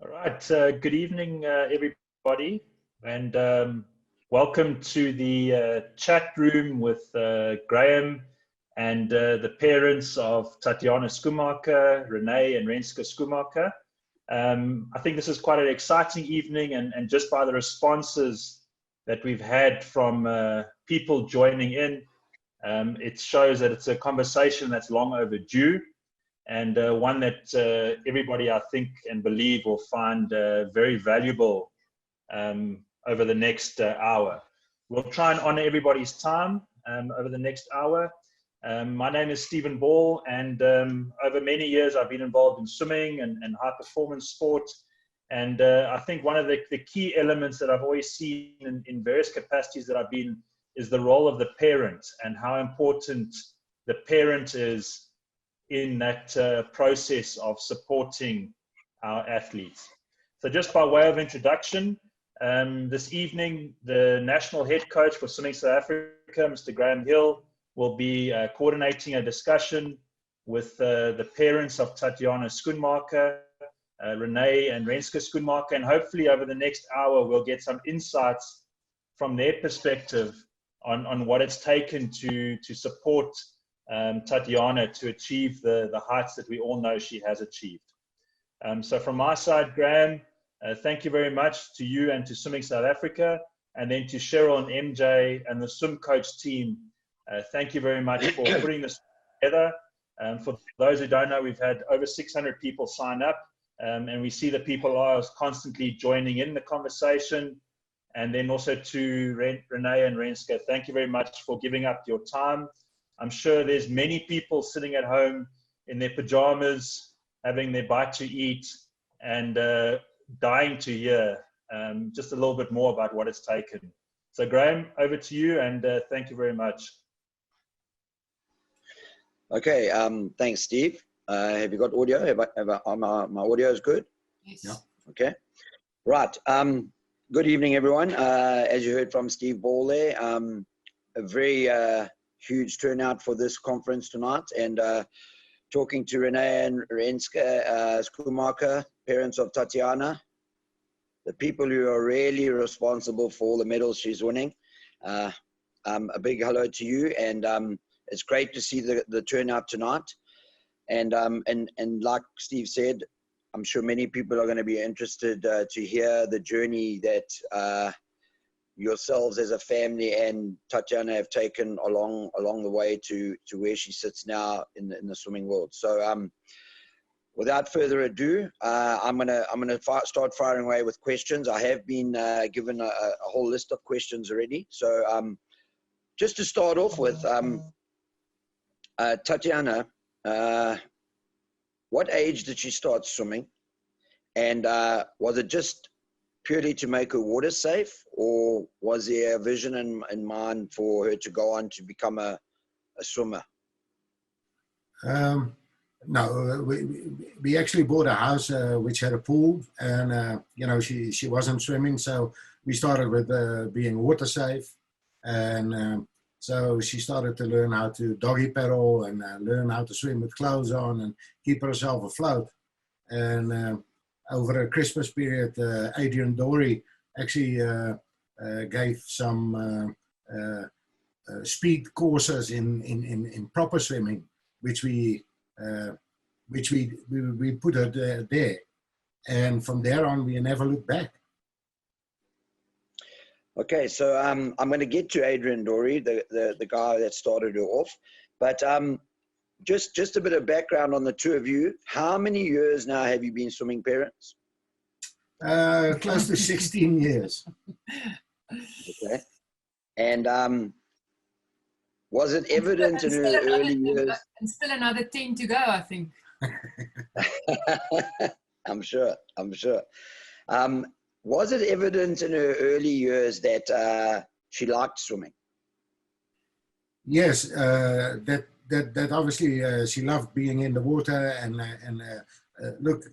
All right. Good evening, everybody, and welcome to the chat room with Graham and the parents of Tatjana Schoenmaker, Renee and Renske Schoenmaker. I think this is quite an exciting evening, and just by the responses that we've had from people joining in, it shows that it's a conversation that's long overdue. And one that everybody, I think, and believe will find very valuable over the next hour. We'll try and honor everybody's time over the next hour. My name is Stephen Ball, and over many years I've been involved in swimming and high performance sport. And I think one of the key elements that I've always seen in various capacities that I've been is the role of the parent and how important the parent is in that process of supporting our athletes. So just by way of introduction, this evening, the National Head Coach for Swimming South Africa, Mr. Graham Hill, will be coordinating a discussion with the parents of Tatjana Schoenmaker, Renee and Renske Schoenmaker, and hopefully over the next hour, we'll get some insights from their perspective on what it's taken to support Tatjana to achieve the heights that we all know she has achieved. So from my side, Graham, thank you very much to you and to Swimming South Africa, and then to Cheryl and MJ and the swim coach team. Thank you very much for putting this together. For those who don't know, we've had over 600 people sign up, and we see that people are constantly joining in the conversation. And then also to Renee and Renske, thank you very much for giving up your time. I'm sure there's many people sitting at home in their pajamas, having their bite to eat, and dying to hear just a little bit more about what it's taken. So Graham, over to you, and thank you very much. Okay, thanks, Steve. Have you got audio? My audio is good? Yes. Yeah. Okay. Right. Good evening, everyone. As you heard from Steve Ball there, a very huge turnout for this conference tonight, and talking to Renee and Renske Schoenmaker, parents of Tatjana, the people who are really responsible for all the medals she's winning. A big hello to you, and it's great to see the turnout tonight. And like Steve said, I'm sure many people are going to be interested to hear the journey that yourselves as a family and Tatjana have taken along the way to where she sits now in the swimming world. So without further ado, I'm gonna start firing away with questions. I have been given a whole list of questions already. So just to start off with, Tatjana, what age did she start swimming? And was it just purely to make her water safe, or was there a vision in mind for her to go on to become a swimmer? No, we actually bought a house which had a pool, and you know, she wasn't swimming, so we started with being water safe, and so she started to learn how to doggy paddle and learn how to swim with clothes on and keep herself afloat. And over a Christmas period, Adrian, Dory actually gave some speed courses in proper swimming, which we put her there, and from there on we never looked back. Okay, so I'm going to get to Adrian, Dory, the guy that started her off, but just a bit of background on the two of you. How many years now have you been swimming parents? Close to 16 years. Okay. And was it evident in her early years? And still another 10 to go, I think. I'm sure. Was it evident in her early years that she liked swimming? Yes, that obviously she loved being in the water, and look,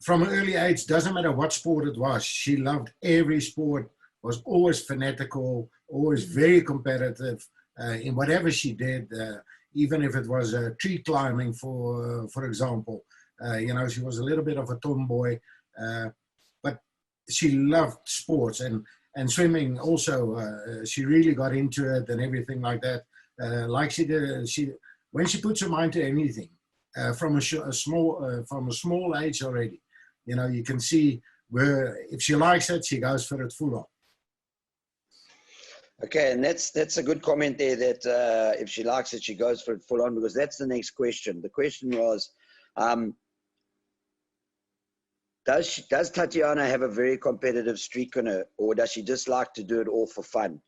from an early age, doesn't matter what sport it was, she loved every sport, was always fanatical, always very competitive in whatever she did, even if it was tree climbing, for example. You know, she was a little bit of a tomboy, But she loved sports and swimming also. She really got into it and everything like that. Like she did, when she puts her mind to anything, from a small age already, you can see where if she likes it, she goes for it full on. Okay, and that's a good comment there, that if she likes it, she goes for it full on, because that's the next question. The question was, does Tatjana have a very competitive streak on her, or does she just like to do it all for fun?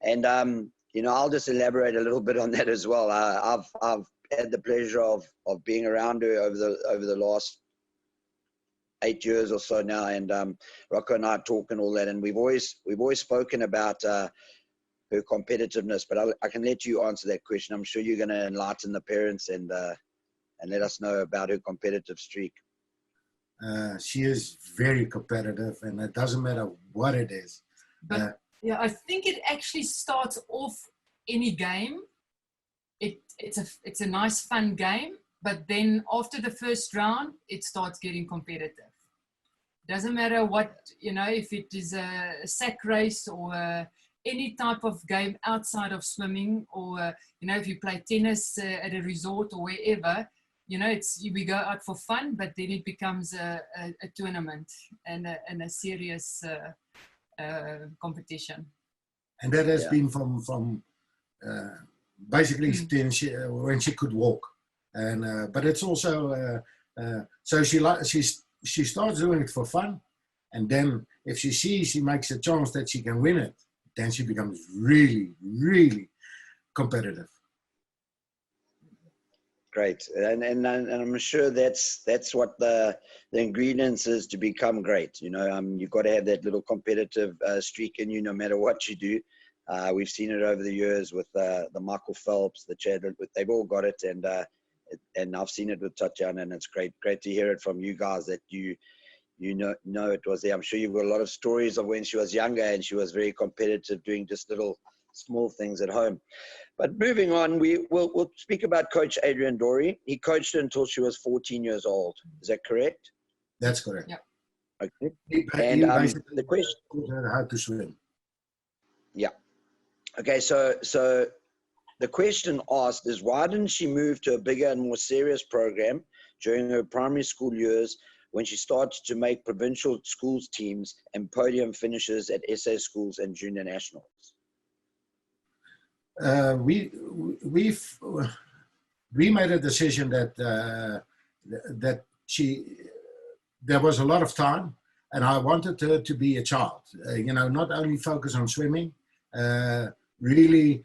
And I'll just elaborate a little bit on that as well. I've had the pleasure of being around her over the last 8 years or so now, and Rocco and I talk and all that, and we've always spoken about her competitiveness. But I can let you answer that question. I'm sure you're going to enlighten the parents and let us know about her competitive streak. She is very competitive, and it doesn't matter what it is. But yeah, I think it actually starts off any game. It's a nice, fun game, but then after the first round, it starts getting competitive. Doesn't matter what, if it is a sack race or any type of game outside of swimming, or if you play tennis at a resort or wherever, we go out for fun, but then it becomes a tournament and a serious competition. And that has been from basically when she could walk, and but it's also so she starts doing it for fun, and then if she sees she makes a chance that she can win it, then she becomes really, really competitive. Great, and I'm sure that's what the ingredients is to become great. You've got to have that little competitive streak in you, no matter what you do. We've seen it over the years with the Michael Phelps, the Chad. They've all got it, and I've seen it with Tatjana, and it's great to hear it from you guys that you know it was there. I'm sure you've got a lot of stories of when she was younger and she was very competitive, doing just little small things at home. But moving on, we'll speak about Coach Adrian Dory. He coached her until she was 14 years old. Is that correct? That's correct. Yeah. Okay. And the question taught her how to swim. Yeah. Okay, so the question asked is, why didn't she move to a bigger and more serious program during her primary school years when she started to make provincial schools teams and podium finishes at SA schools and junior nationals? We made a decision that there was a lot of time, and I wanted her to be a child, not only focus on swimming, really,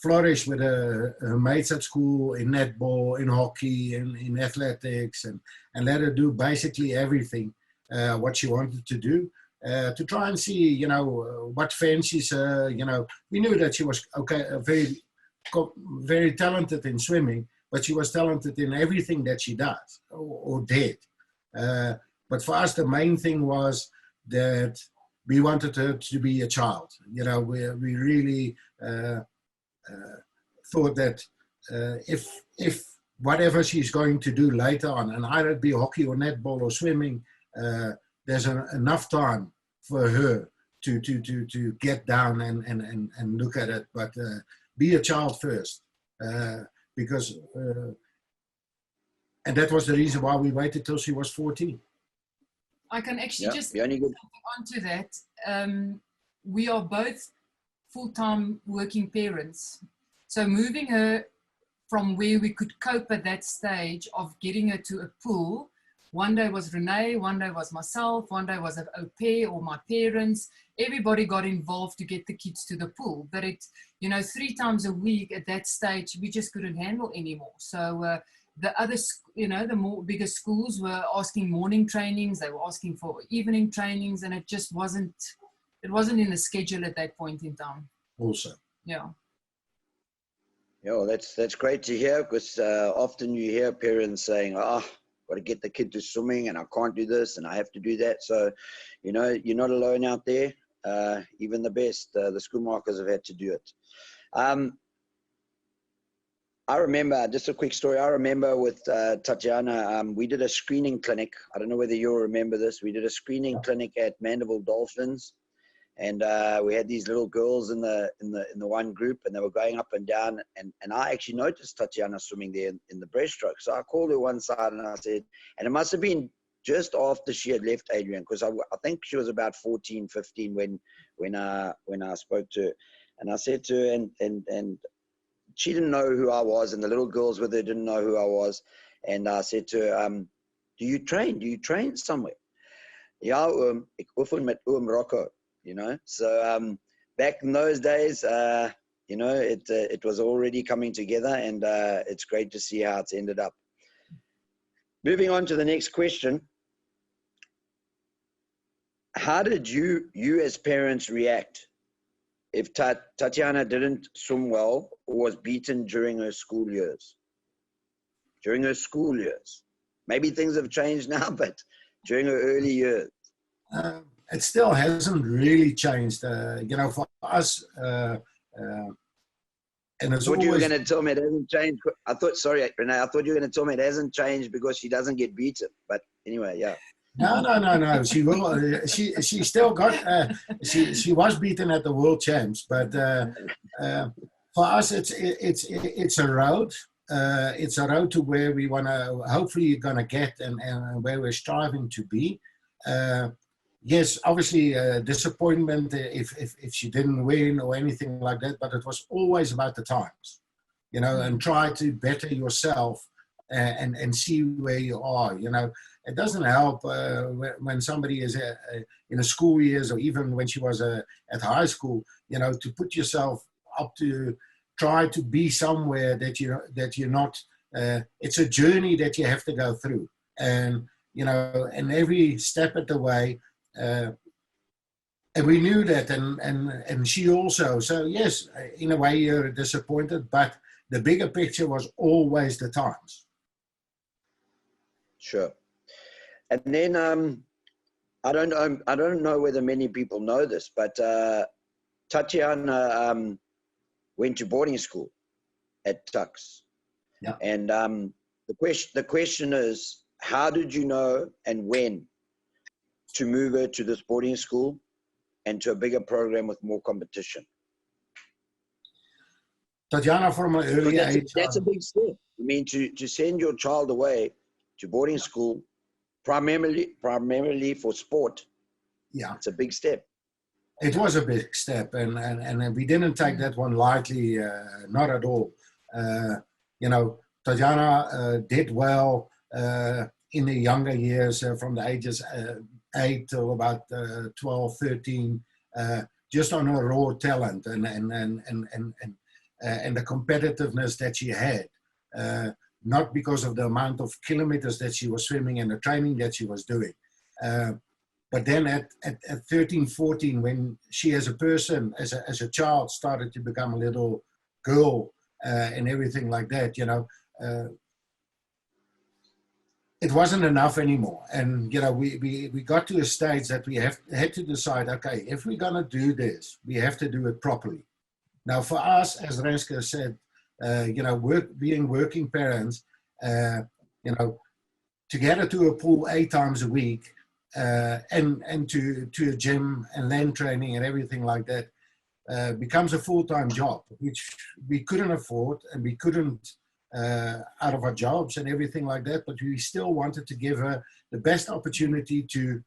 flourish with her mates at school, in netball, in hockey, in athletics, and let her do basically everything what she wanted to do. To try and see, what fancies her. We knew that she was very talented in swimming, but she was talented in everything that she does or did. But for us, the main thing was that we wanted her to be a child. We really thought that if whatever she's going to do later on, and either it be hockey or netball or swimming, there's enough time for her to get down and look at it, but be a child first, because and that was the reason why we waited till she was 14. I can actually just something onto that. We are both full-time working parents, so moving her from where we could cope at that stage of getting her to a pool. One day was Renee, one day was myself, one day was an au pair or my parents. Everybody got involved to get the kids to the pool. But 3 times a week at that stage, we just couldn't handle anymore. So the other, the bigger schools were asking morning trainings. They were asking for evening trainings, and it just wasn't in the schedule at that point in time. Also. Yeah. Yeah, well, that's great to hear, because often you hear parents saying, got to get the kid to swimming, and I can't do this, and I have to do that. So, you're not alone out there. Even the best, the Schoenmakers have had to do it. I remember, just a quick story. I remember with Tatjana, we did a screening clinic. I don't know whether you'll remember this. We did a screening clinic at Mandeville Dolphins, and we had these little girls in the one group, and they were going up and down. And I actually noticed Tatjana swimming there in the breaststroke. So I called her one side and I said, and it must have been just after she had left Adrian, because I think she was about 14, 15 when I spoke to her, and I said to her, and she didn't know who I was, and the little girls with her didn't know who I was. And I said to her, do you train somewhere? Ja, ek oefen met oom Rocco, you know. So back in those days, you know, it was already coming together, and it's great to see how it's ended up. Moving on to the next question. How did you as parents react if Tatjana didn't swim well or was beaten during her school years? During her school years. Maybe things have changed now, but during her early years. It still hasn't really changed. You know, for us, and it's I thought you were always... going to tell me it hasn't changed. I thought, sorry, Renee, I thought you were going to tell me it hasn't changed because she doesn't get beaten. But anyway, yeah. No. She will. She still got. She was beaten at the World Champs, but for us, it's a road. It's a road to where we want to. Hopefully, gonna get and where we're striving to be. Yes, obviously, disappointment if she didn't win or anything like that. But it was always about the times, you know, and try to better yourself and see where you are, you know. It doesn't help when somebody is in a school years, or even when she was at high school, you know, to put yourself up to try to be somewhere that you're not. It's a journey that you have to go through, and you know, and every step of the way. And we knew that, and she also. So yes, in a way you're disappointed, but the bigger picture was always the times. Sure. And then I don't know whether many people know this, but Tatjana went to boarding school at Tux. Yeah. And the question is, how did you know and when to move her to this boarding school and to a bigger program with more competition? Tatjana, from an early age. That's a big step. I mean, to send your child away to boarding school, primarily for sport. Yeah, it's a big step. It was a big step, and we didn't take that one lightly, not at all. You know, Tatjana did well in the younger years, from the ages 8 till about 12, 13, just on her raw talent and the competitiveness that she had. Not because of the amount of kilometers that she was swimming and the training that she was doing. But then at 13, 14, when she as a person, as a child, started to become a little girl and everything like that, you know, it wasn't enough anymore. And, you know, we got to a stage that we had to decide, okay, if we're going to do this, we have to do it properly. Now, for us, as Renske said, you know, being working parents, you know, to get her to a pool 8 times a week and to a gym and land training and everything like that becomes a full-time job, which we couldn't afford, and we couldn't out of our jobs and everything like that, but we still wanted to give her the best opportunity to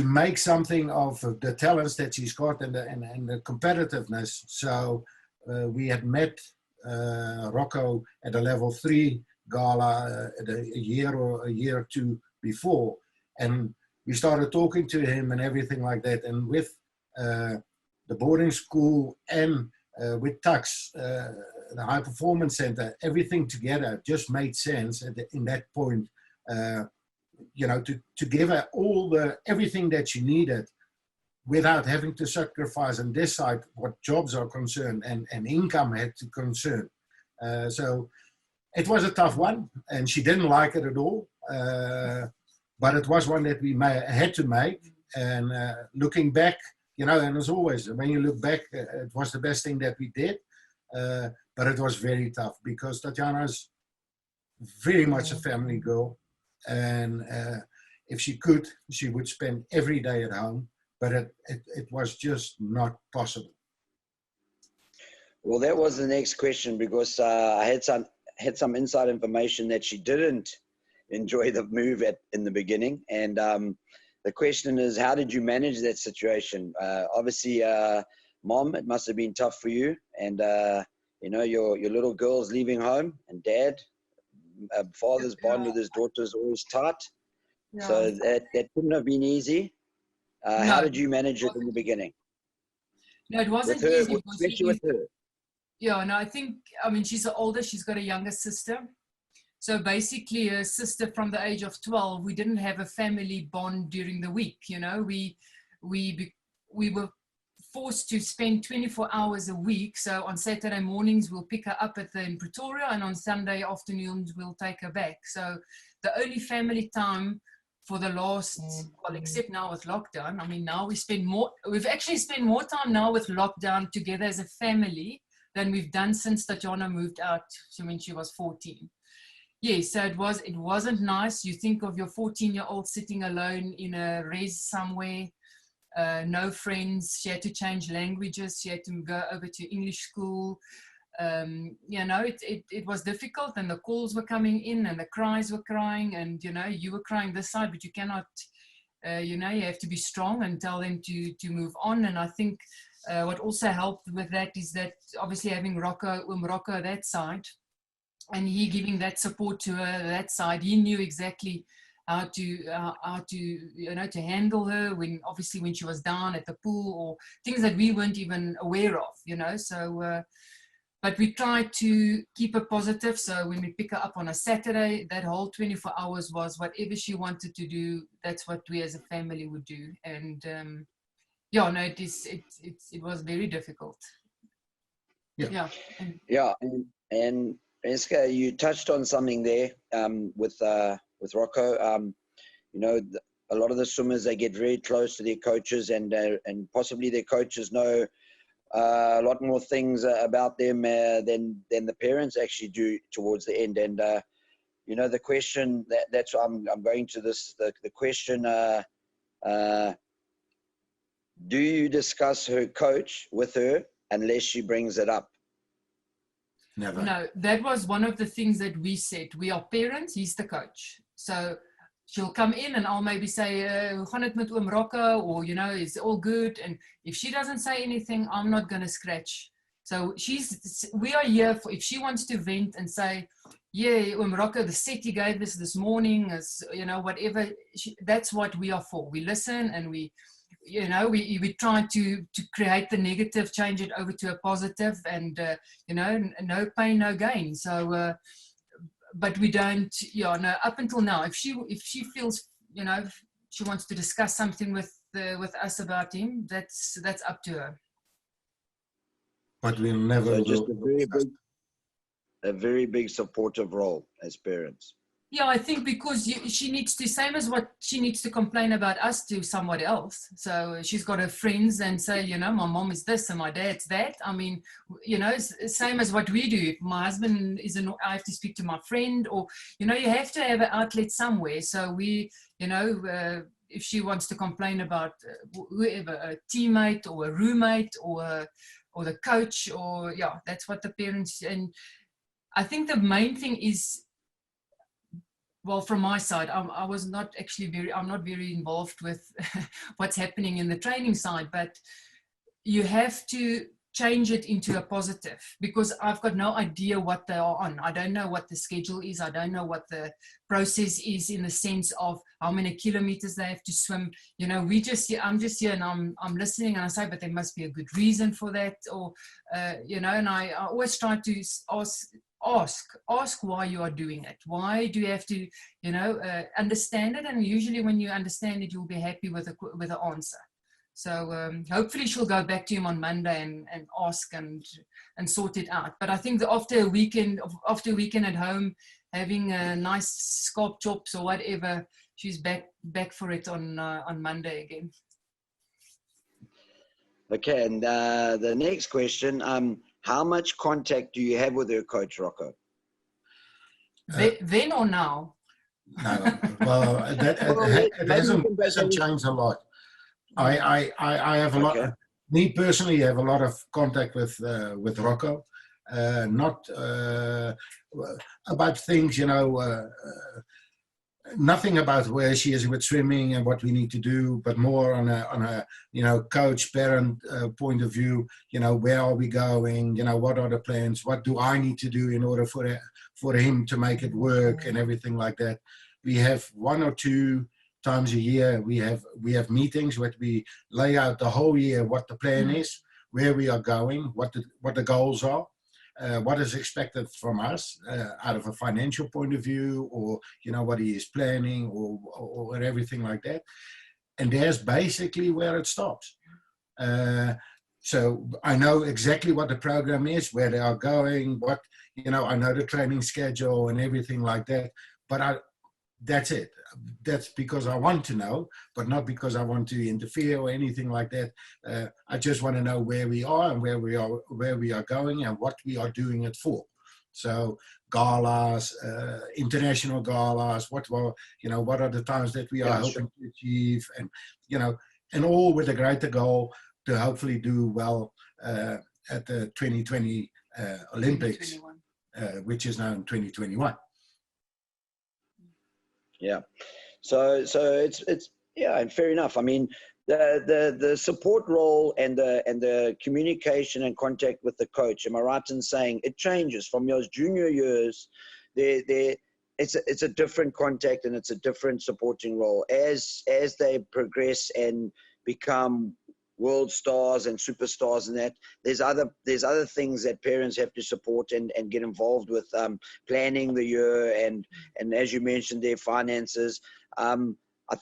make something of the talents that she's got and the competitiveness. So we had met Rocco at a level 3 gala a year or two before, and we started talking to him and everything like that. And with the boarding school and with Tux, the High Performance Center, everything together just made sense in that point. You know, to give her everything that she needed, without having to sacrifice and decide what jobs are concerned and income had to concern. So it was a tough one, and she didn't like it at all. But it was one that we had to make. And looking back, you know, and as always, when you look back, it was the best thing that we did. but it was very tough because Tatjana's very much a family girl, and if she could, she would spend every day at home, but it was just not possible. Well, that was the next question, because I had some inside information that she didn't enjoy the move in the beginning, and the question is, how did you manage that situation? Obviously, Mom, it must have been tough for you, and you know, your little girl's leaving home, and Dad, father's bond with his daughter is always tight, so that couldn't have been easy. No. How did you manage it in the beginning? No, it wasn't with her, easy. Especially with her. Yeah, no, I mean, she's older, she's got a younger sister. So basically, a sister from the age of 12, we didn't have a family bond during the week. You know, we were forced to spend 24 hours a week. So on Saturday mornings, we'll pick her up in Pretoria, and on Sunday afternoons, we'll take her back. So the only family time for the last, well, except now with lockdown, I mean, now we've actually spent more time now with lockdown together as a family than we've done since Tatjana moved out when she was 14. Yes, so it wasn't nice. You think of your 14-year-old sitting alone in a res somewhere, no friends. She had to change languages. She had to go over to English school. You know, it was difficult, and the calls were coming in, and the cries were crying, and you know, you were crying this side, but you cannot, you know, you have to be strong and tell them to move on. And I think what also helped with that is that obviously having Rocco that side, and he giving that support to her that side, he knew exactly how to you know, to handle her when she was down at the pool, or things that we weren't even aware of, you know. So but we tried to keep her positive. So when we pick her up on a Saturday, that whole 24 hours was whatever she wanted to do, that's what we as a family would do. And yeah, no, it was very difficult. Yeah. And Eska, you touched on something there with Rocco. You know, a lot of the swimmers, they get very close to their coaches, and possibly their coaches know a lot more things about them than the parents actually do towards the end. And you know, the question that's why I'm going to this. The question: do you discuss her coach with her unless she brings it up? Never. No, that was one of the things that we said. We are parents, he's the coach. So she'll come in and I'll maybe say, hoe gaan het met oom Rocco? Or, you know, is it all good? And if she doesn't say anything, I'm not going to scratch. So we are here for, if she wants to vent and say, yeah, oom Rocco, the set he gave us this morning is, you know, whatever, that's what we are for. We listen, and we, you know, we try to create the negative, change it over to a positive, and you know, no pain, no gain. So but we don't, yeah, no, up until now, if she feels, you know, she wants to discuss something with us about him, that's up to her. But we'll never. So just a very big supportive role as parents. Yeah, I think because she needs to, same as what she needs to complain about us to somebody else. So she's got her friends and say, you know, my mom is this and my dad's that. I mean, you know, same as what we do. If my husband I have to speak to my friend, or, you know, you have to have an outlet somewhere. So we, you know, if she wants to complain about whoever, a teammate or a roommate or the coach, or, yeah, that's what the parents, and I think the main thing is, well, from my side, I was not actually I'm not very involved with what's happening in the training side, but you have to change it into a positive, because I've got no idea what they are on. I don't know what the schedule is. I don't know what the process is in the sense of how many kilometers they have to swim. You know, I'm just here and I'm listening, and I say, but there must be a good reason for that, or, you know, and I always try to ask why you are doing it. Why do you have to, you know, understand it? And usually when you understand it, you'll be happy with the answer. So hopefully she'll go back to him on Monday and ask and sort it out. But I think that after a weekend at home, having a nice scalp chops or whatever, she's back for it on Monday again. Okay, and the next question, How much contact do you have with her, Coach Rocco? Then or now? No, well, it hasn't changed a lot. I have a lot. Me personally, have a lot of contact with Rocco. Not about things, nothing about where she is with swimming and what we need to do, but more on a coach parent point of view. Where are we going? What are the plans? What do I need to do in order for him to make it work and everything like that. We have 1 or 2 times a year. We have meetings where we lay out the whole year what the plan is, where we are going, what the goals are. What is expected from us out of a financial point of view, or what he is planning, or everything like that. And there's basically where it stops. So I know exactly what the program is, where they are going, what I know the training schedule and everything like that. But that's it. That's because I want to know, but not because I want to interfere or anything like that. I just want to know where we are and where we are going and what we are doing it for. So galas, international galas, what are the times that we are hoping to achieve, and all with a greater goal to hopefully do well at the 2020 Olympics, which is now in 2021. Yeah, so it's and fair enough. I mean, the support role and the communication and contact with the coach. Am I right in saying it changes from your junior years? It's a different contact and it's a different supporting role as they progress and become world stars and superstars, and that there's other things that parents have to support and get involved with, planning the year and as you mentioned, their finances. I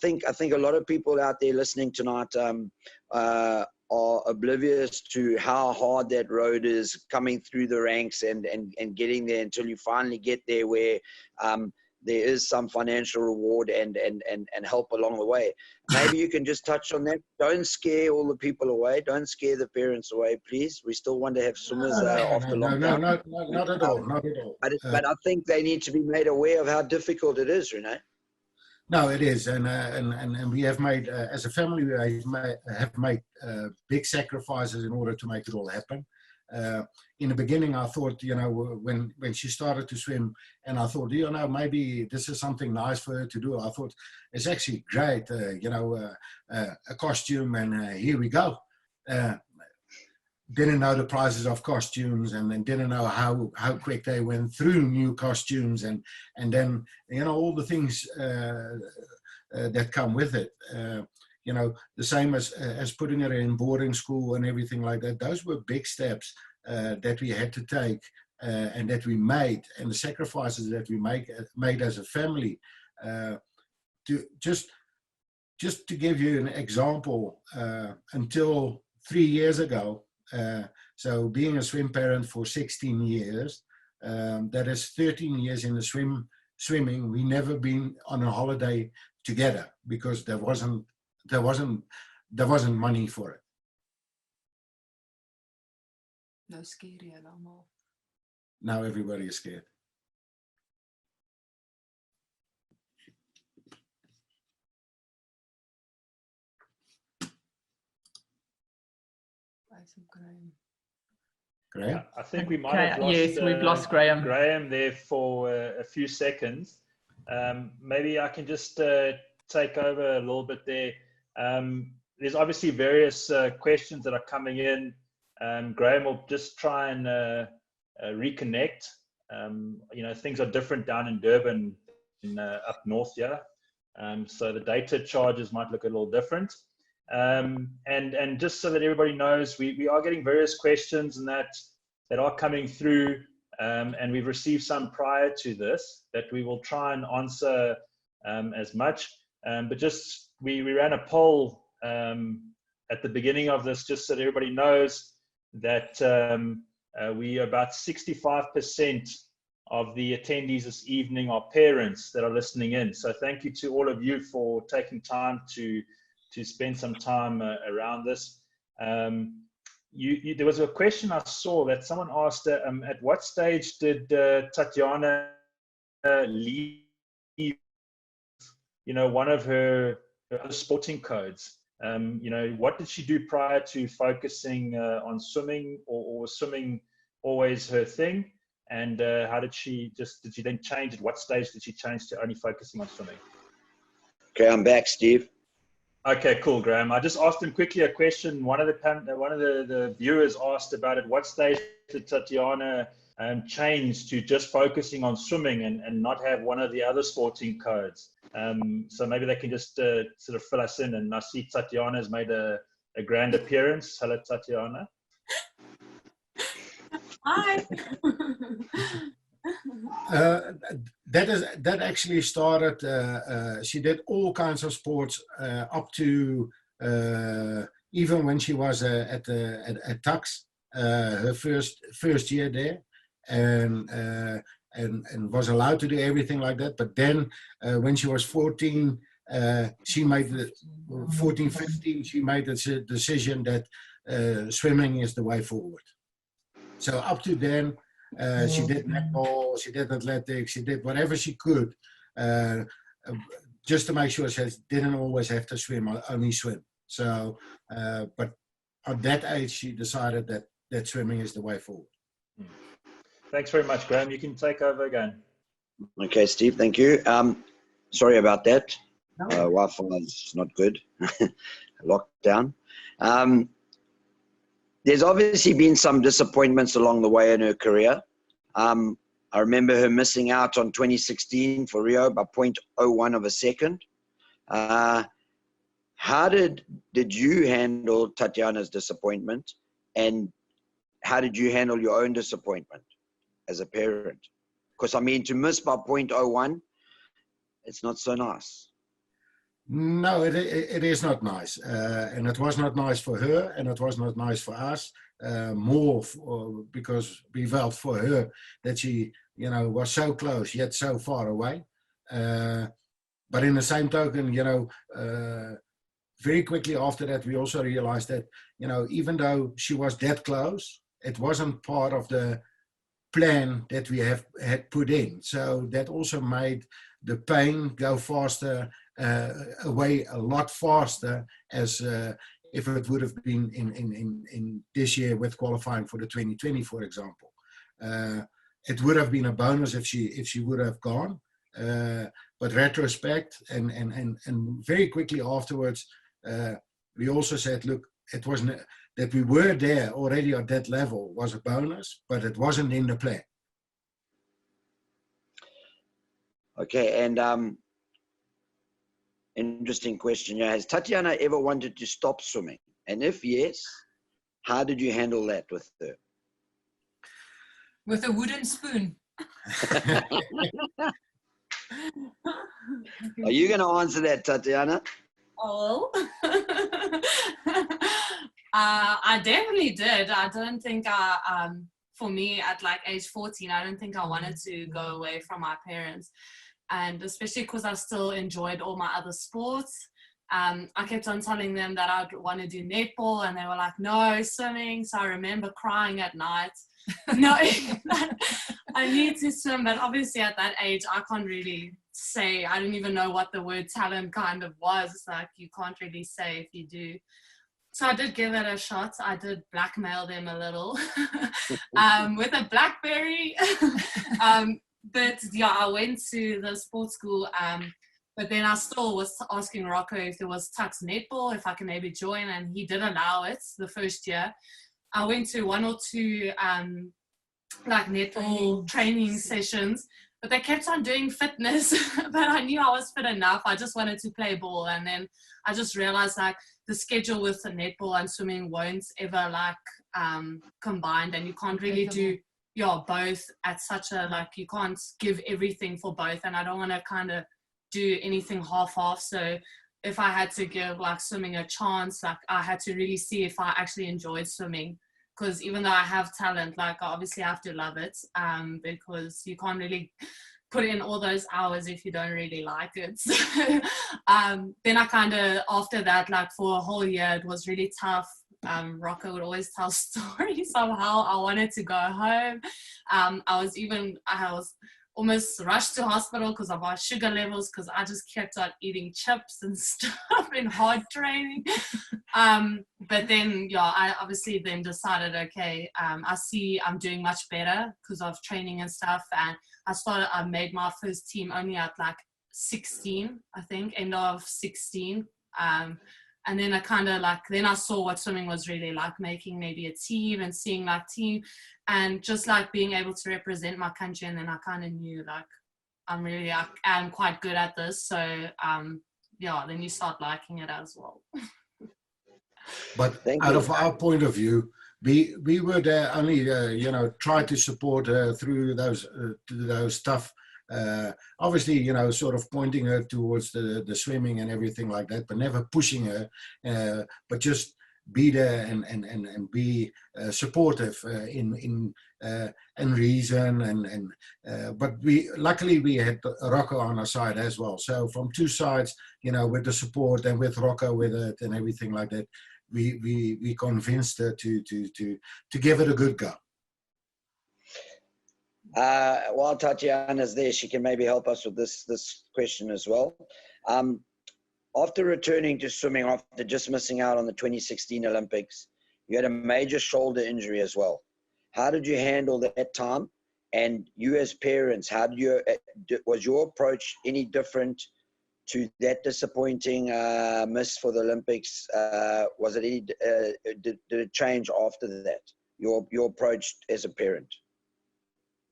think a lot of people out there listening tonight are oblivious to how hard that road is coming through the ranks and getting there until you finally get there where there is some financial reward and help along the way. Maybe you can just touch on that. Don't scare all the people away. Don't scare the parents away, please. We still want to have swimmers after lockdown. No, not at all. Not at all. But I think they need to be made aware of how difficult it is, Renee. No, it is, and we have made, as a family, we have made big sacrifices in order to make it all happen. In the beginning, I thought, when she started to swim, and I thought, maybe this is something nice for her to do. I thought it's actually great, a costume, and here we go. Didn't know the prices of costumes, and then didn't know how quick they went through new costumes, and then all the things that come with it. The same as putting her in boarding school and everything like that. Those were big steps that we had to take and that we made, and the sacrifices that we made as a family. To just to give you an example, until 3 years ago. So being a swim parent for 16 years, that is 13 years in the swimming. We never been on a holiday together because there wasn't money for it. No scary allemaal. Now everybody is scared. Graham? I think we might have lost. Yes, we've lost Graham. Graham there for a few seconds. Maybe I can just take over a little bit there. There's obviously various questions that are coming in. Graham will just try and reconnect. Things are different down in Durban, up north here. So the data charges might look a little different. And just so that everybody knows, we are getting various questions and that are coming through, and we've received some prior to this that we will try and answer as much. But just we ran a poll at the beginning of this, just so that everybody knows that we about 65% of the attendees this evening are parents that are listening in. So thank you to all of you for taking time to spend some time around this. there was a question I saw that someone asked, at what stage did Tatjana leave, one of her other sporting codes? What did she do prior to focusing on swimming, or was swimming always her thing? And how did she then change? At what stage did she change to only focusing on swimming? Okay, I'm back, Steve. Okay, cool, Graham. I just asked him quickly a question. One of the viewers asked about at what stage did Tatjana change to just focusing on swimming and not have one of the other sporting codes. So maybe they can just sort of fill us in. And I see Tatjana has made a grand appearance. Hello, Tatjana. Hi. That actually started. She did all kinds of sports up to even when she was at Tux, her first year there, and was allowed to do everything like that. But then when she was 14, she made 15, she made the decision that swimming is the way forward. So up to then, she did netball, she did athletics, she did whatever she could, just to make sure she didn't always have to swim, or only swim. So, but at that age, she decided that swimming is the way forward. Thanks very much, Graham. You can take over again. Okay, Steve, thank you. Sorry about that. Wi-Fi is not good. Lockdown. There's obviously been some disappointments along the way in her career. I remember her missing out on 2016 for Rio by 0.01 of a second. How did you handle Tatjana's disappointment, and how did you handle your own disappointment as a parent? Because, I mean, to miss by 0.01, it's not so nice. No, it is not nice. And it was not nice for her, and it was not nice for us. Because we felt for her that she, was so close yet so far away. But in the same token, very quickly after that, we also realized that, even though she was that close, it wasn't part of the plan that we had put in. So that also made the pain go faster, away a lot faster, as if it would have been in this year with qualifying for the 2020, for example. It would have been a bonus if she would have gone. But retrospect and very quickly afterwards, we also said, look, it wasn't that we were there already at that level was a bonus, but it wasn't in the plan. Okay, and interesting question. Has Tatjana ever wanted to stop swimming? And if yes, how did you handle that with her? With a wooden spoon. Are you going to answer that, Tatjana? Oh. I definitely did. I don't think for me at like age 14, I don't think I wanted to go away from my parents. And especially because I still enjoyed all my other sports. I kept on telling them that I'd want to do netball, and they were like, no, swimming. So I remember crying at night. No, I need to swim. But obviously at that age, I can't really say, I don't even know what the word talent kind of was. It's like, you can't really say if you do. So I did give it a shot. I did blackmail them a little with a BlackBerry. But yeah, I went to the sports school, but then I still was asking Rocco if there was Tux netball, if I can maybe join, and he did allow it the first year. I went to 1 or 2 like netball training sessions, but they kept on doing fitness, but I knew I was fit enough. I just wanted to play ball, and then I just realized like the schedule with the netball and swimming won't ever like combined, and you can't really do both at such a, like, you can't give everything for both, and I don't want to kind of do anything half-half. So if I had to give like swimming a chance, like I had to really see if I actually enjoyed swimming, because even though I have talent, like I obviously have to love it, because you can't really put in all those hours if you don't really like it. So, then I kind of, after that, like for a whole year, it was really tough Rocco would always tell stories of how I wanted to go home. I was almost rushed to hospital because of our sugar levels, because I just kept on eating chips and stuff in hard training. But then, yeah, I obviously then decided, okay, I see I'm doing much better because of training and stuff. And I made my first team only at like 16, I think, end of 16. And then I saw what swimming was really like, making maybe a team and seeing like team and just like being able to represent my country. And then I kind of knew like, I am quite good at this. So yeah, then you start liking it as well. But out of our point of view, we were there only, try to support her through those tough, obviously, sort of pointing her towards the swimming and everything like that, but never pushing her, but just be there and be supportive in reason but luckily we had Rocco on our side as well. So from two sides, with the support and with Rocco with it and everything like that, we convinced her to give it a good go. While Tatjana's there, she can maybe help us with this question as well. After returning to swimming, after just missing out on the 2016 Olympics, you had a major shoulder injury as well. How did you handle that time? And you as parents, was your approach any different to that disappointing miss for the Olympics? Was it did it change after that, your approach as a parent?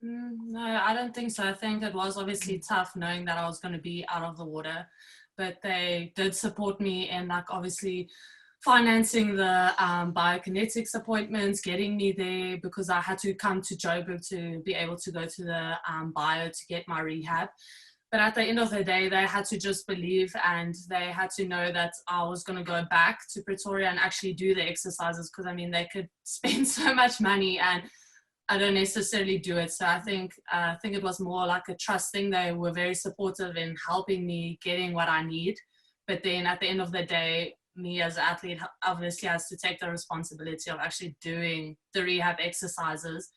No, I don't think so. I think it was obviously tough knowing that I was going to be out of the water, but they did support me in like obviously financing the biokinetics appointments, getting me there because I had to come to Joburg to be able to go to the bio to get my rehab. But at the end of the day, they had to just believe and they had to know that I was going to go back to Pretoria and actually do the exercises, because I mean, they could spend so much money and I don't necessarily do it. So I think it was more like a trust thing. They were very supportive in helping me getting what I need. But then at the end of the day, me as an athlete obviously has to take the responsibility of actually doing the rehab exercises.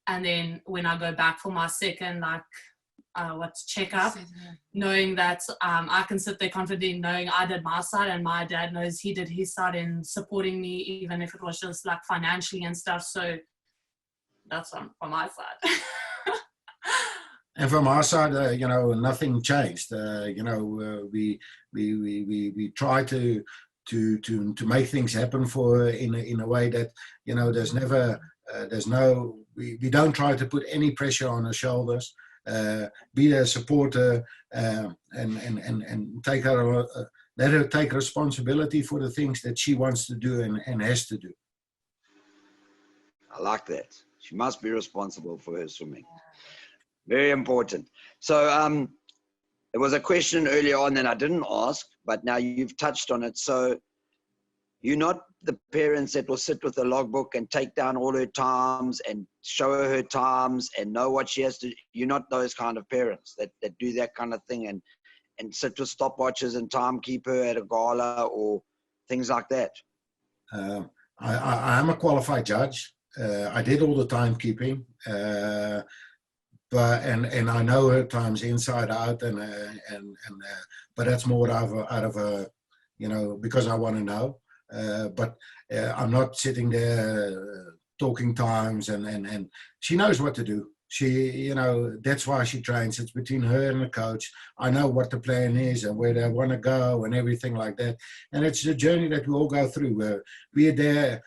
And then when I go back for my second, checkup, knowing that I can sit there confidently knowing I did my side and my dad knows he did his side in supporting me, even if it was just like financially and stuff. So that's on my side. And from our side, nothing changed. We try to make things happen for her in a way that we don't try to put any pressure on her shoulders. Be there, support her, and take her. Let her take responsibility for the things that she wants to do and has to do. I like that. She must be responsible for her swimming. Very important. So there was a question earlier on that I didn't ask, but now you've touched on it. So you're not the parents that will sit with the logbook and take down all her times and show her times and know what she has to. You're not those kind of parents that do that kind of thing and sit with stopwatches and timekeep her at a gala or things like that. I am a qualified judge. I did all the timekeeping, but I know her times inside out, but that's more out of a because I want to know. But I'm not sitting there talking times, and she knows what to do. She, that's why she trains. It's between her and the coach. I know what the plan is and where they want to go and everything like that. And it's a journey that we all go through. We're there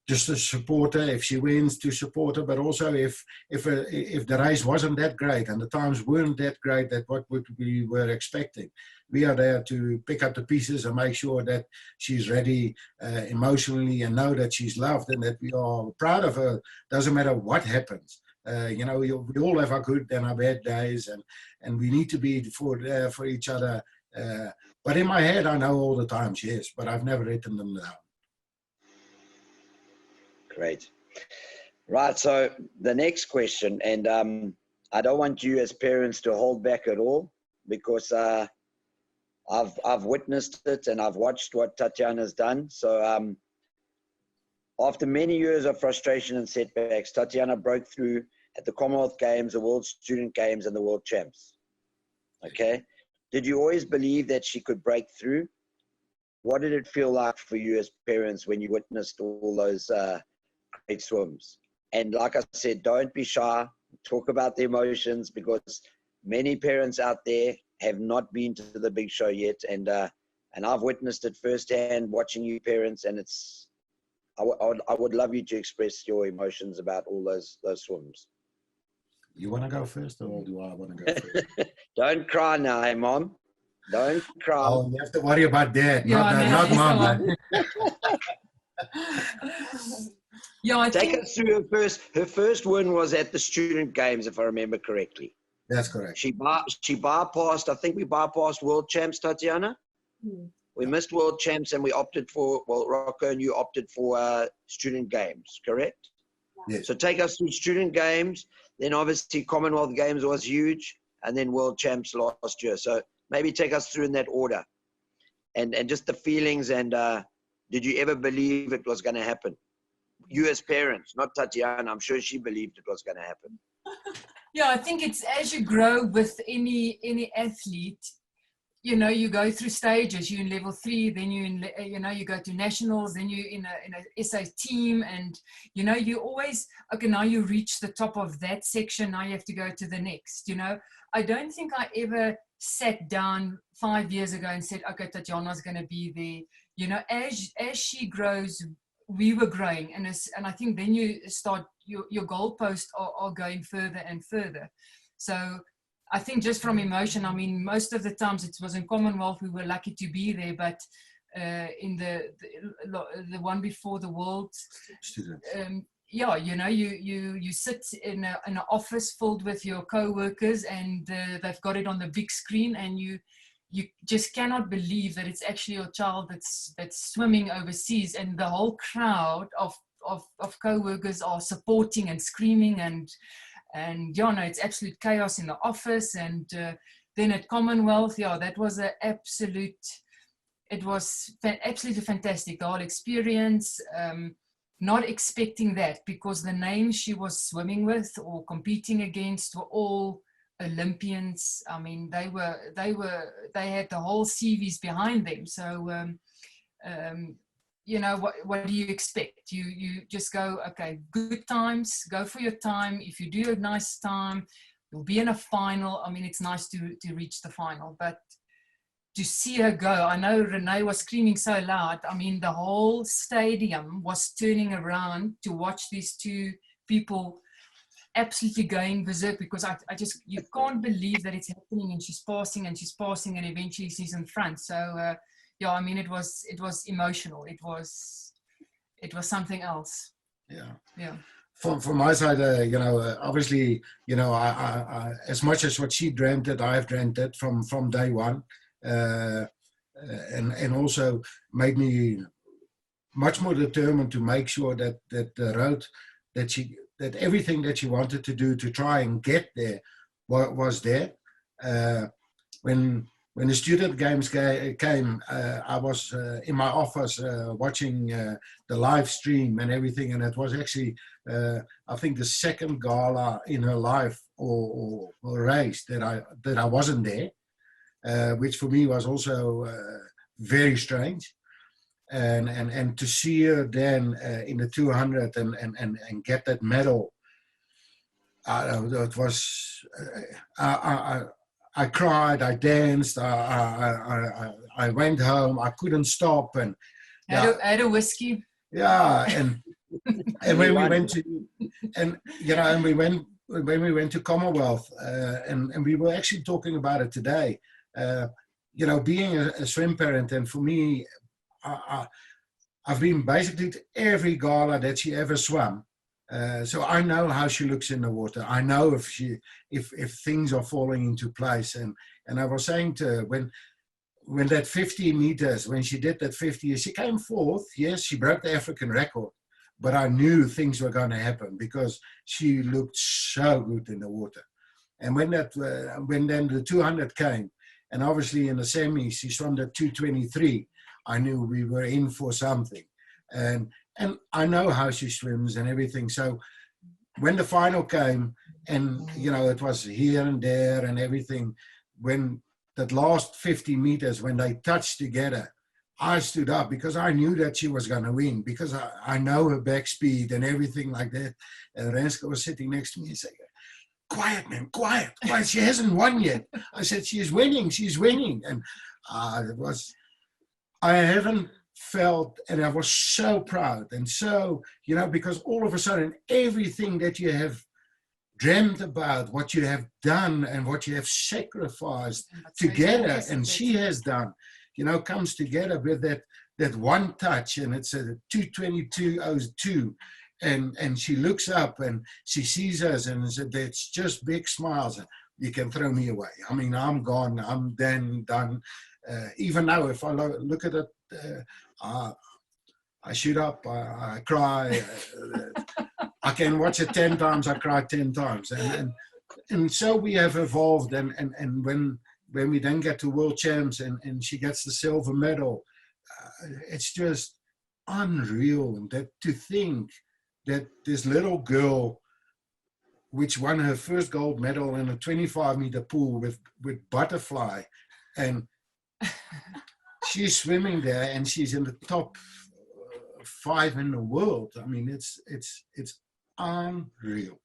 just to support her if she wins, to support her, but also if the race wasn't that great and the times weren't that great that what we were expecting, we are there to pick up the pieces and make sure that she's ready emotionally and know that she's loved and that we are proud of her. Doesn't matter what happens. We all have our good and our bad days, and we need to be for each other. But in my head, I know all the times, yes, but I've never written them down. Great. Right, so the next question, and I don't want you as parents to hold back at all, because I've witnessed it and I've watched what Tatjana's done. So After many years of frustration and setbacks, Tatjana broke through at the Commonwealth Games, the World Student Games, and the World Champs. Okay. Did you always believe that she could break through? What did it feel like for you as parents when you witnessed all those great swims? And like I said, don't be shy. Talk about the emotions, because many parents out there have not been to the big show yet. And I've witnessed it firsthand watching you parents. And I would love you to express your emotions about all those swims. You want to go first, or do I want to go first? Don't cry now, hey, Mom. Don't cry. Oh, you have to worry about Dad, not Mom. Yeah, I Take think us through her first win was at the Student Games, if I remember correctly. That's correct. She bypassed, I think we bypassed World Champs, Tatjana. We missed World Champs and we opted for, well, Rocco and you opted for Student Games, correct? Yes. So take us through Student Games, then obviously Commonwealth Games was huge, and then World Champs last year. So maybe take us through in that order, and just the feelings, and did you ever believe it was going to happen? You as parents, not Tatjana, I'm sure she believed it was going to happen. Yeah, I think it's as you grow with any athlete, you know, you go through stages. You're in level 3, then you go to nationals, then you're in a SA team, and you know, you always, okay, now you reach the top of that section, now you have to go to the next. You know, I don't think I ever sat down 5 years ago and said, okay, Tatjana's going to be there. You know, as she grows, we were growing, and I think then you start, your goalposts are going further and further. So I think just from emotion, I mean, most of the times it was in Commonwealth, we were lucky to be there, but in the one before the World, yeah, you know, you sit in an office filled with your co-workers, and they've got it on the big screen, and you just cannot believe that it's actually your child that's swimming overseas, and the whole crowd of co-workers are supporting and screaming, and yeah, no, it's absolute chaos in the office. And then at Commonwealth, yeah, that was absolutely fantastic, the whole experience. Not expecting that, because the names she was swimming with or competing against were all Olympians. I mean, they had the whole CVs behind them. So you know, what do you expect? You just go, okay, good times, go for your time. If you do a nice time, you'll be in a final. I mean, it's nice to reach the final, but to see her go, I know Renee was screaming so loud. I mean, the whole stadium was turning around to watch these two people absolutely going berserk, because you can't believe that it's happening, and she's passing, and eventually she's in front. So yeah, I mean, it was emotional. It was something else. Yeah. From my side, you know, obviously, you know, I as much as what she dreamt it, I've dreamt it from day one, and also made me much more determined to make sure that the road that everything that she wanted to do to try and get there was there. When the Student Games came, I was in my office watching the live stream and everything, and it was actually, I think, the second gala in her life or race that I wasn't there, which for me was also very strange. And to see her then in the 200 and get that medal, it was. I cried, I danced, I went home, I couldn't stop, and yeah. Had a whiskey. Yeah, and when we went to, and you know, and when we went to Commonwealth, and we were actually talking about it today. You know, being a swim parent, and for me, I've been basically to every gala that she ever swam. So I know how she looks in the water. I know if things are falling into place. And I was saying to her, when that 50 meters, when she did that 50, she came fourth. Yes, she broke the African record, but I knew things were going to happen because she looked so good in the water. And when then the 200 came, and obviously in the semis she swam the 2:23, I knew we were in for something. And And I know how she swims and everything. So when the final came, and, you know, it was here and there and everything, when that last 50 meters, when they touched together, I stood up because I knew that she was going to win, because I know her back speed and everything like that. And Renske was sitting next to me and saying, quiet, man, quiet, quiet. She hasn't won yet. I said, she's winning, she's winning. And I haven't felt, and I was so proud. And so, you know, because all of a sudden, everything that you have dreamt about, what you have done and what you have sacrificed together, and she has done, you know, comes together with that one touch, and it's a 2:22:02, and she looks up and she sees us, and it's just big smiles. You can throw me away. I mean, I'm gone. I'm then done. Even now, if I look at it, I shoot up. I cry. I can watch it 10 times. I cry 10 times, and so we have evolved. And when we then get to world champs and she gets the silver medal, it's just unreal that to think that this little girl, which won her first gold medal in a 25-meter pool with butterfly, and she's swimming there and she's in the top 5 in the world. I mean, it's unreal,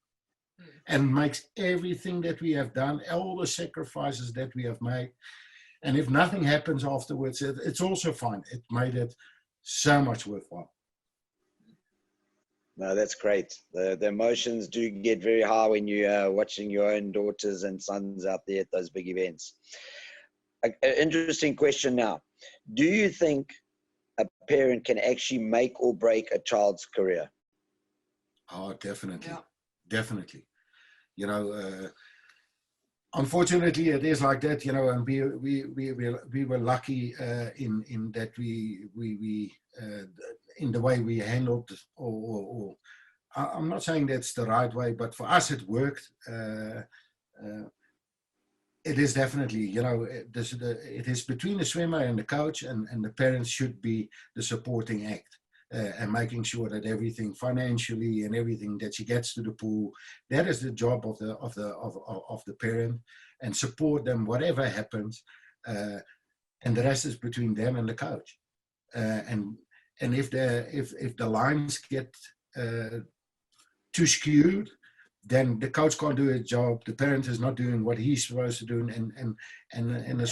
and makes everything that we have done, all the sacrifices that we have made, and if nothing happens afterwards, it's also fine. It made it so much worthwhile. No, that's great. The emotions do get very high when you're watching your own daughters and sons out there at those big events. An interesting question now. Do you think a parent can actually make or break a child's career? Oh, definitely. Yeah. Definitely. You know, unfortunately, it is like that, you know, and we were lucky in that we in the way we handled, or I'm not saying that's the right way, but for us it worked. It is definitely, you know, it is between the swimmer and the coach, and the parents should be the supporting act. And making sure that everything financially and everything that she gets to the pool, that is the job of the parent, and support them whatever happens, and the rest is between them and the coach. And if the lines get too skewed, then the coach can't do his job. The parent is not doing what he's supposed to do, and the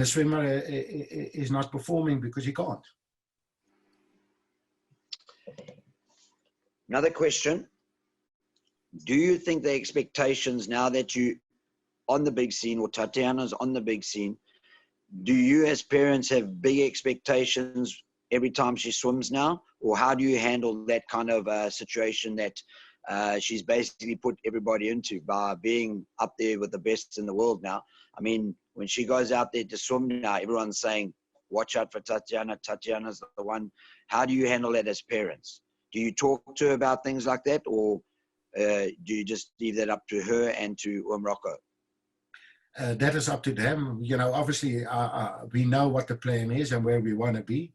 swimmer is not performing because he can't. Another question. Do you think the expectations, now that you on the big scene, or Tatjana's on the big scene, do you as parents have big expectations every time she swims now? Or how do you handle that kind of situation that she's basically put everybody into by being up there with the best in the world now? I mean, when she goes out there to swim now, everyone's saying, watch out for Tatjana. Tatjana's the one. How do you handle that as parents? Do you talk to her about things like that, or do you just leave that up to her and to Rocco? That is up to them. You know, obviously, we know what the plan is and where we want to be.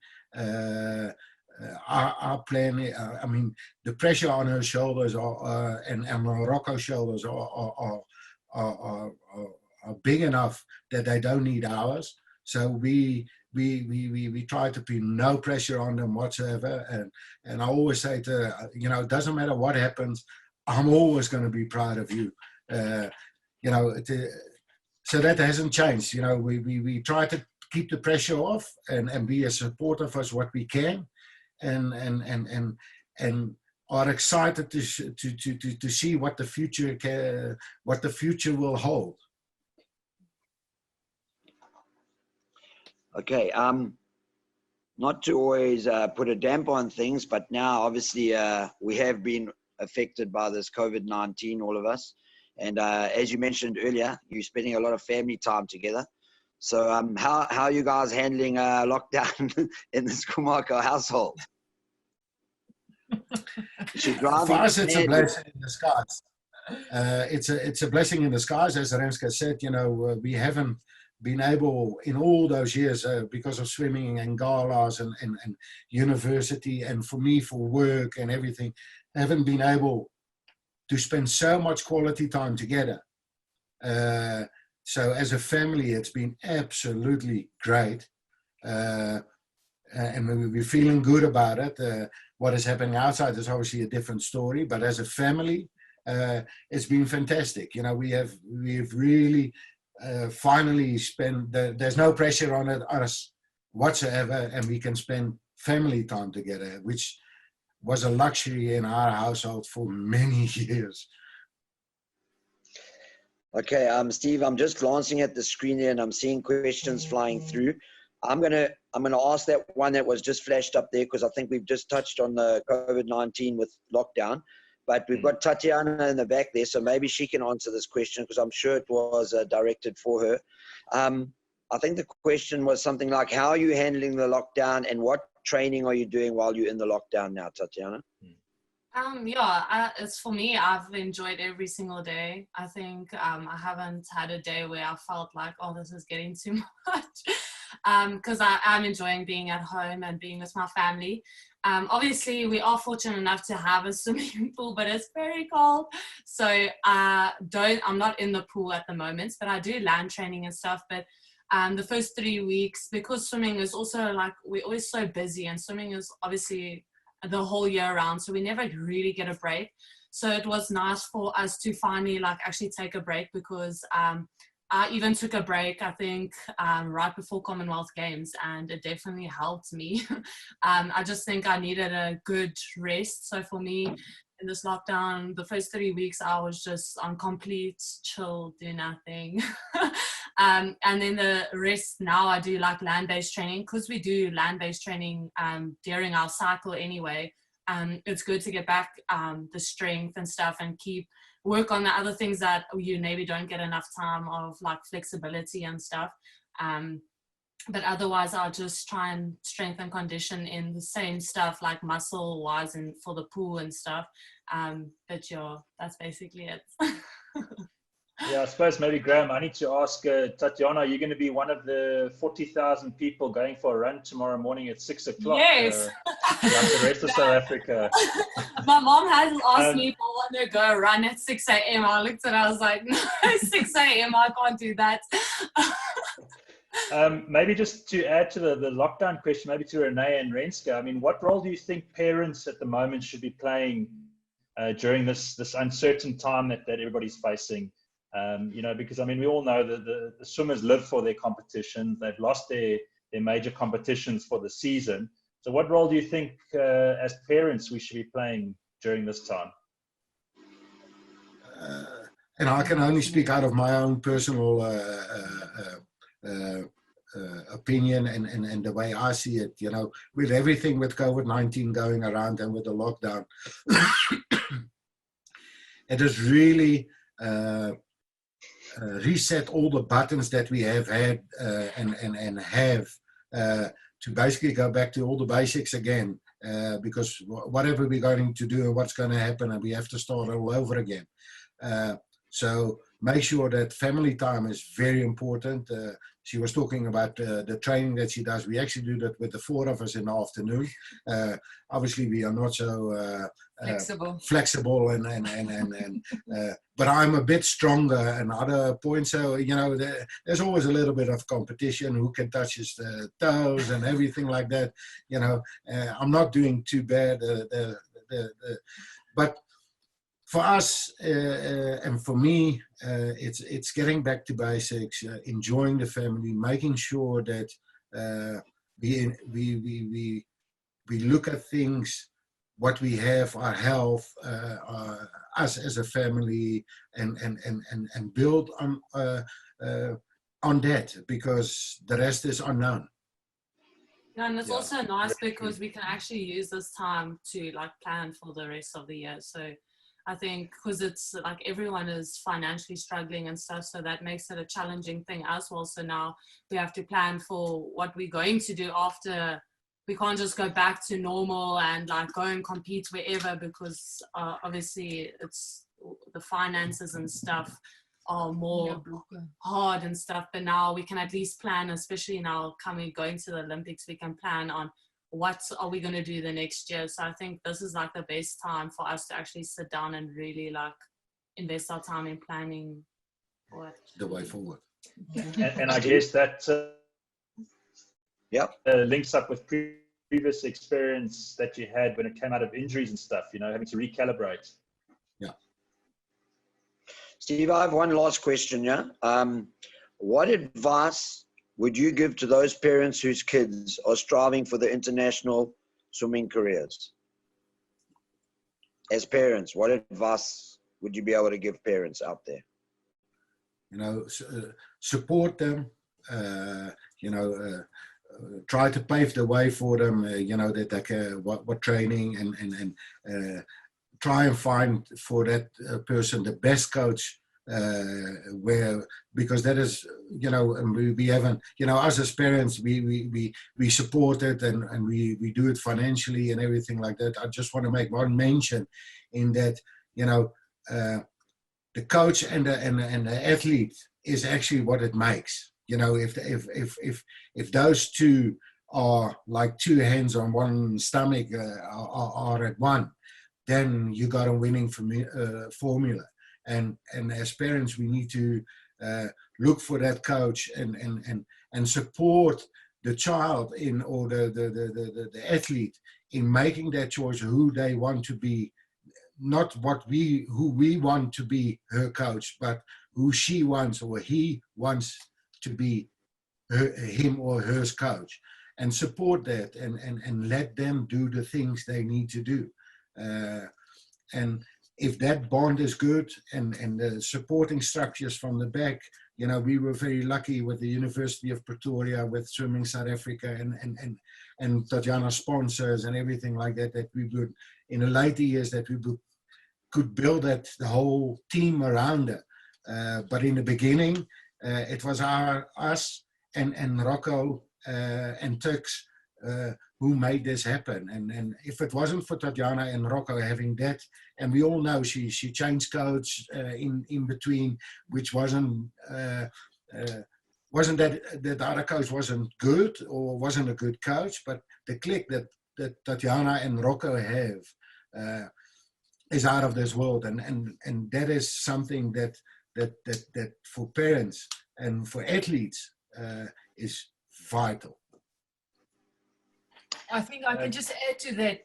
Our plan, I mean, the pressure on her shoulders and on Rocco's shoulders are big enough that they don't need ours. So we try to put no pressure on them whatsoever, and I always say to her, you know, it doesn't matter what happens, I'm always going to be proud of you. You know, so that hasn't changed. You know, we try to keep the pressure off and be as supportive as what we can, and are excited to see what the future will hold. Okay, not to always put a damp on things, but now obviously we have been affected by this COVID-19, all of us. And as you mentioned earlier, you're spending a lot of family time together. So how are you guys handling lockdown in the Schoenmaker household? For us, it's a blessing in disguise. It's a blessing in disguise, as Renske said. You know, we haven't been able in all those years, because of swimming and galas and university, and for me, for work and everything, haven't been able to spend so much quality time together. So as a family, it's been absolutely great. And we're feeling good about it. What is happening outside is obviously a different story, but as a family, it's been fantastic. You know, we've really finally spent, there's no pressure on us whatsoever, and we can spend family time together, which was a luxury in our household for many years. Okay, Steve, I'm just glancing at the screen there and I'm seeing questions flying through. I'm gonna ask that one that was just flashed up there, because I think we've just touched on the COVID-19 with lockdown, but we've got Tatjana in the back there, so maybe she can answer this question, because I'm sure it was directed for her. I think the question was something like, how are you handling the lockdown, and what training are you doing while you're in the lockdown now, Tatjana? It's for me, I've enjoyed every single day. I think I haven't had a day where I felt like, oh, this is getting too much. Because I'm enjoying being at home and being with my family. Obviously, we are fortunate enough to have a swimming pool, but it's very cold. So I'm not in the pool at the moment, but I do land training and stuff. But the first 3 weeks, because swimming is also like, we're always so busy, and swimming is obviously the whole year round, so we never really get a break. So it was nice for us to finally like actually take a break, because I even took a break, I think, right before Commonwealth Games, and it definitely helped me. I just think I needed a good rest. So for me, in this lockdown, the first 3 weeks, I was just on complete chill, do nothing. And then the rest, now I do like land-based training, because we do land-based training during our cycle anyway. It's good to get back the strength and stuff, and work on the other things that you maybe don't get enough time of, like flexibility and stuff. But otherwise, I'll just try and strengthen condition in the same stuff, like muscle wise and for the pool and stuff. But that's basically it. Yeah, I suppose maybe, Graham, I need to ask Tatjana, are you going to be one of the 40,000 people going for a run tomorrow morning at 6 o'clock? Yes. Like the rest of South Africa. My mom has asked me if I want to go run at 6 a.m. I looked at it, I was like, no, 6 a.m. I can't do that. Maybe just to add to the lockdown question, maybe to Renee and Renska, I mean, what role do you think parents at the moment should be playing during this uncertain time that everybody's facing? You know, because I mean, we all know that the swimmers live for their competition. They've lost their major competitions for the season. So what role do you think as parents we should be playing during this time? And I can only speak out of my own personal opinion and the way I see it, you know, with everything with COVID-19 going around and with the lockdown. It has really reset all the buttons that we have had and have to basically go back to all the basics again, because whatever we're going to do and what's going to happen, and we have to start all over again. So make sure that family time is very important. She was talking about the training that she does. We actually do that with the 4 of us in the afternoon. Obviously, we are not so flexible, but I'm a bit stronger and other points. So, you know, there's always a little bit of competition, who can touch his toes and everything like that. You know, I'm not doing too bad. But for us and for me, it's getting back to basics, enjoying the family, making sure that we look at things, what we have, our health, us as a family, and build on that, because the rest is unknown. Yeah, and it's also nice because we can actually use this time to like plan for the rest of the year. So I think because it's like everyone is financially struggling and stuff, so that makes it a challenging thing as well. So now we have to plan for what we're going to do after. We can't just go back to normal and like go and compete wherever, because obviously it's the finances and stuff are more hard and stuff, but now we can at least plan, especially now going to the Olympics, we can plan on what are we going to do the next year. So I think this is like the best time for us to actually sit down and really like invest our time in planning the way forward. And I guess that links up with previous experience that you had when it came out of injuries and stuff, you know, having to recalibrate. Yeah. Steve, I have one last question. What advice would you give to those parents whose kids are striving for the international swimming careers? As parents, what advice would you be able to give parents out there? You know, support them, try to pave the way for them, you know, that they can, what training and try and find for that person the best coach, because that is, you know, and we haven't, you know, us as parents, we support it and we do it financially and everything like that. I just want to make one mention in that, you know, the coach and the athlete is actually what it makes. You know, if those two are like two hands on one stomach are at one, then you got a winning formula. And as parents, we need to look for that coach and support the child or the athlete in making that choice who they want to be, not who we want to be her coach, but who she wants or he wants to be him or her coach, and support that and let them do the things they need to do. And if that bond is good and the supporting structures from the back, you know, we were very lucky with the University of Pretoria, with Swimming South Africa and Tatjana sponsors and everything like that, that we would, in the later years, that we could build the whole team around it. But in the beginning, it was us and Rocco and Tux who made this happen. And if it wasn't for Tatjana and Rocco having that, and we all know she changed coach in between, which wasn't that the other coach wasn't good or wasn't a good coach, but the click that Tatjana and Rocco have is out of this world, and that is something that for parents and for athletes is vital. I think I can just add to that,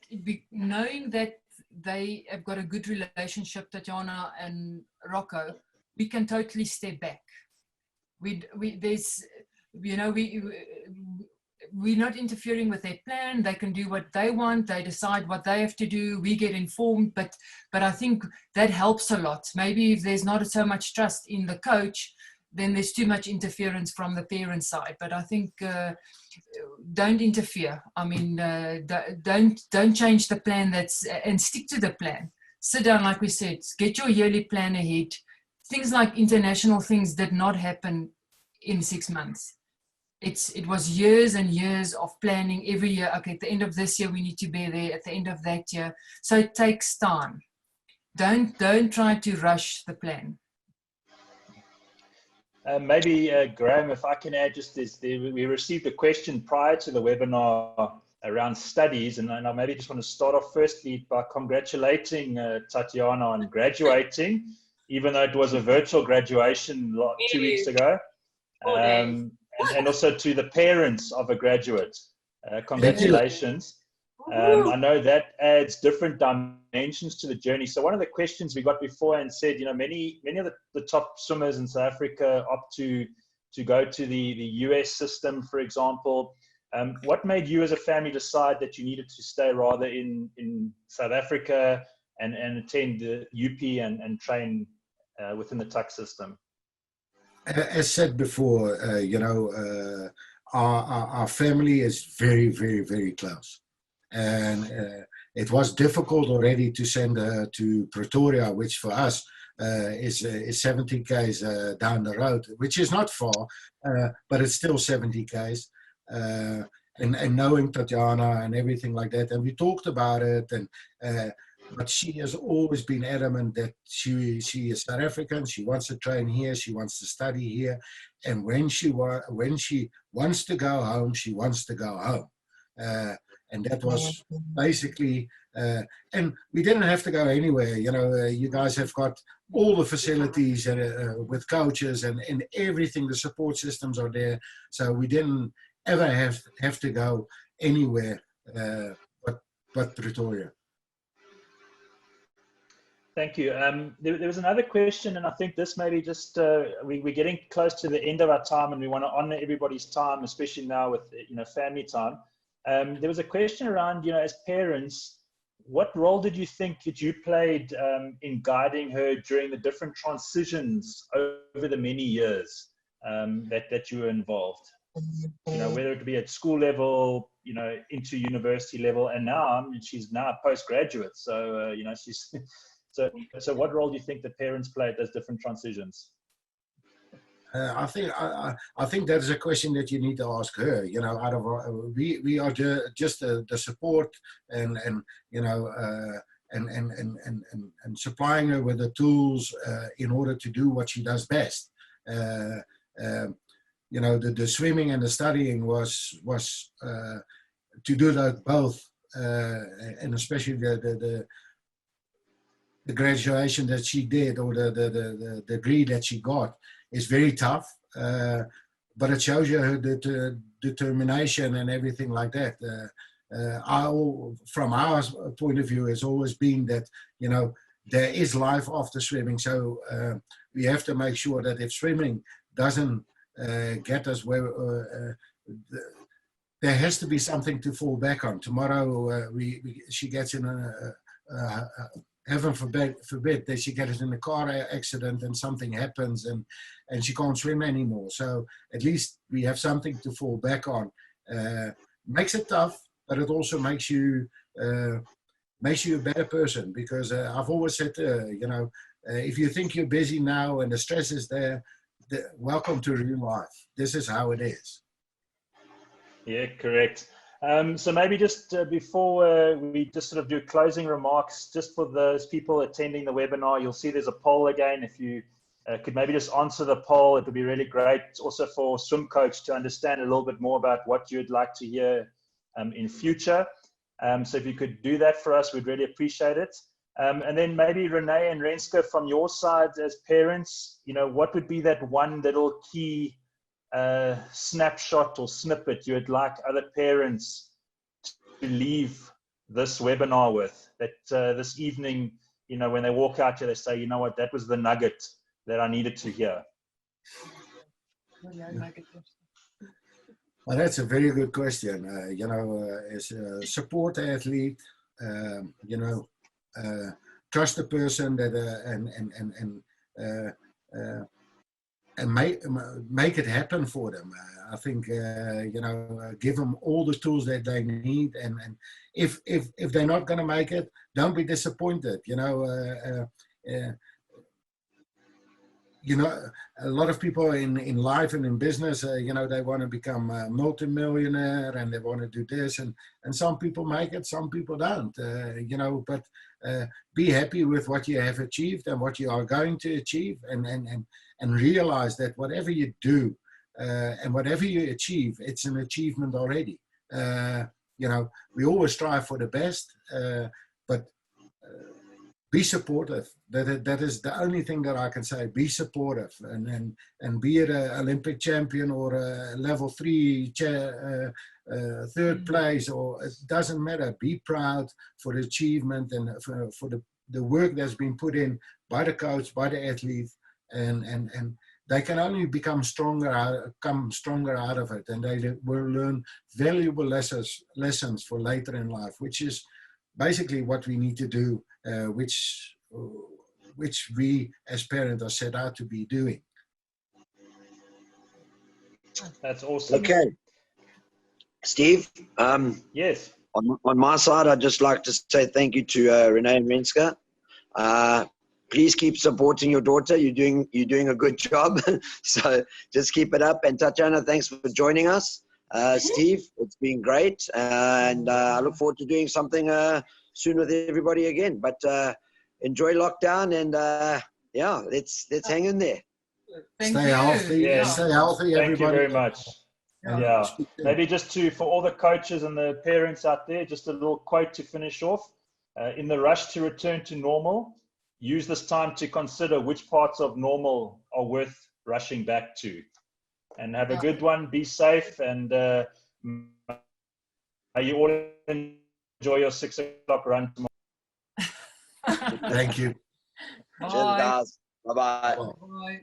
knowing that they have got a good relationship, Tatjana and Rocco, we can totally step back. We're not interfering with their plan. They can do what they want. They decide what they have to do. We get informed, but I think that helps a lot. Maybe if there's not so much trust in the coach, then there's too much interference from the parent side. But I think don't interfere. I mean, don't change the plan and stick to the plan. Sit down, like we said, get your yearly plan ahead. Things like international things did not happen in 6 months. It was years and years of planning every year. Okay, at the end of this year, we need to be there, at the end of that year. So it takes time. Don't try to rush the plan. Maybe, Graham, if I can add just this, we received a question prior to the webinar around studies, and I maybe just want to start off firstly by congratulating Tatjana on graduating, even though it was a virtual graduation 2 weeks ago. And also to the parents of a graduate, congratulations. I know that adds different dimensions to the journey. So one of the questions we got before and said, you know, many of the top swimmers in South Africa opt to go to the US system, for example. What made you as a family decide that you needed to stay rather in South Africa and attend the UP and train within the TUC system? As said before, our family is very, very, very close. And it was difficult already to send her to Pretoria, which for us is 70 k's down the road, which is not far, but it's still 70 k's. And knowing Tatjana and everything like that, and we talked about it, and but she has always been adamant that she is South African. She wants to train here. She wants to study here. And when she wants to go home, she wants to go home. And that was basically, and we didn't have to go anywhere. You know, you guys have got all the facilities with coaches and everything. The support systems are there. So we didn't ever have to go anywhere but Pretoria. Thank you. There was another question, and I think this maybe just we're getting close to the end of our time, and we want to honor everybody's time, especially now with family time. There was a question around, as parents, what role did you think that you played in guiding her during the different transitions over the many years that you were involved? Whether it be at school level, into university level, and now she's now a postgraduate. So she's so what role do you think the parents played those different transitions? I think that is a question that you need to ask her. Out of we are just the support and supplying her with the tools in order to do what she does best. The swimming and the studying was to do that both, and especially the graduation that she did, or the degree that she got, is very tough, but it shows you her determination and everything like that. From our point of view, has always been that there is life after swimming, so we have to make sure that if swimming doesn't get us where there has to be something to fall back on. Tomorrow she gets in heaven forbid that she gets in a car accident and something happens and she can't swim anymore. So at least we have something to fall back on. Makes it tough, but it also makes you a better person, because I've always said, if you think you're busy now and the stress is there, welcome to real life. This is how it is. Yeah, correct. So maybe just before we just sort of do closing remarks, just for those people attending the webinar, you'll see there's a poll again. If you could maybe just answer the poll, it would be really great. Also for Swim Coach to understand a little bit more about what you'd like to hear in future. So if you could do that for us, we'd really appreciate it. And then maybe Renee and Renske, from your side as parents, what would be that one little key snapshot or snippet you would like other parents to leave this webinar with, that this evening, when they walk out here, they say, what, that was the nugget that I needed to hear? Well, that's a very good question. As a support athlete, trust the person that and make it happen for them. I think give them all the tools that they need, and if they're not going to make it, don't be disappointed. A lot of people in life and in business, they want to become a multimillionaire and they want to do this, and some people make it, some people don't. But be happy with what you have achieved and what you are going to achieve, and realize that whatever you do and whatever you achieve, it's an achievement already. We always strive for the best, but be supportive. That is the only thing that I can say. Be supportive, and be it an Olympic champion or a level 3 third place, or it doesn't matter. Be proud for the achievement and for the work that's been put in by the coach, by the athlete, and they can only become stronger out of it, and they will learn valuable lessons for later in life, which is basically what we need to do, which we as parents are set out to be doing. That's awesome. Okay, Steve. Yes. On my side, I'd just like to say thank you to Renee and Renske. Please keep supporting your daughter. You're doing a good job. So just keep it up. And Tatjana, thanks for joining us. Steve, it's been great, and I look forward to doing something soon with everybody again. But enjoy lockdown, and yeah, let's hang in there. Stay healthy. Yeah. Stay healthy, Thank everybody. you very much. Yeah. Maybe just for all the coaches and the parents out there, just a little quote to finish off. In the rush to return to normal, use this time to consider which parts of normal are worth rushing back to. And have a good one. Be safe, and may you all enjoy your 6 o'clock run tomorrow. Thank you. Cheers, guys. Bye-bye. Bye.